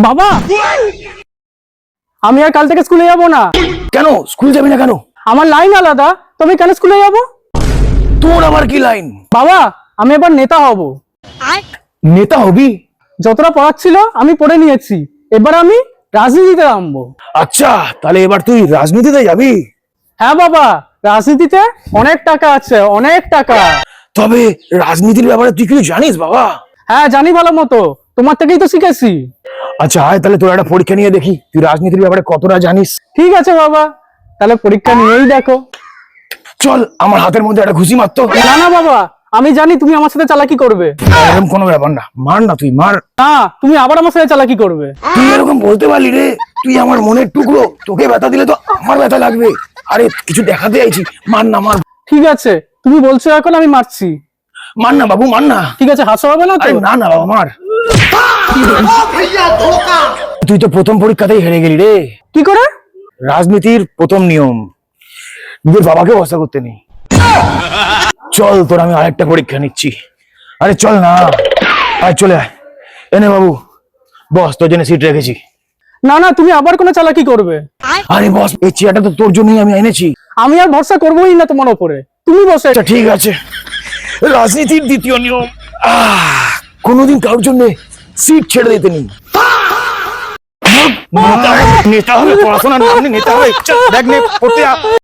বাবা, আমি আর কাল থেকে স্কুলে যাব না। কেন স্কুল যাবি না কেন? আমার লাইন আলাদা, তবে কেন স্কুলে যাব? তোর আবার কি লাইন? বাবা, আমি এবার নেতা হব। নেতা হবি? যতটা পড়ার ছিল আমি পড়ে নিয়েছি, এবার আমি রাজনীতিতে নামবো। আচ্ছা, তাহলে এবার তুই রাজনীতিতে যাবি? হ্যাঁ বাবা, রাজনীতিতে অনেক টাকা আছে, অনেক টাকা। তবে রাজনীতির ব্যাপারে তুই কিছু জানিস বাবা? হ্যাঁ জানি ভালো মতো, তোমার থেকেই তো শিখেছি। আচ্ছা আয় তাহলে তোর একটা পরীক্ষা নিয়ে দেখি তুই রাজনীতির ব্যাপারে কতটা জানিস। ঠিক আছে বাবা, তাহলে পরীক্ষা নিয়েই দেখো। চল আমার হাতের মধ্যে একটা ঘুষি মারতো। না না বাবা, আমি জানি তুমি আমার সাথে চালাকি করবে। এরকম কোনো ব্যাপার না, মার না তুই মার। না, তুমি আবার আমার সাথে চালাকি করবে। তুই এরকম বলতে পারলি রে? তুই আমার মনের টুকরো, তোকে ব্যথা দিলে তো আমার ব্যথা লাগবে। আরে কিছু দেখাতে চাইছি, মার না মার। ঠিক আছে, তুমি বলছো এখন, আমি মারছি। মার না বাবু মার না। ঠিক আছে, হাসা হবে না তো? আরে না না বাবা মার। তুই তো প্রথম পরীক্ষাতেই হেরে গেলি রে। কি করে? রাজনীতির প্রথম নিয়ম নিজের বাবাকে ভরসা করতে নেই। চল তোর আমি আরেকটা পরীক্ষা নিচ্ছি। আরে চল না, আয় চলে আয়। এনে বাবু বস, তোর জন্য সিট রেখেছি। না না, তুমি আবার কোনো চালাকি করবে। আরে বস, এই চেয়ারটা তো তোর জন্যই আমি এনেছি। আমি আর ভরসা করবোই না তোমার উপরে, তুমি বসে। আচ্ছা ঠিক আছে। রাজনীতির দ্বিতীয় নিয়ম, কোনোদিন কারোর জন্য সিট ছেড়ে দিতে নেই। নেতা হবে, পড়াশোনার নাম নেই, নেতা হবে। চল, ব্যাগ নে, পড়তে আ।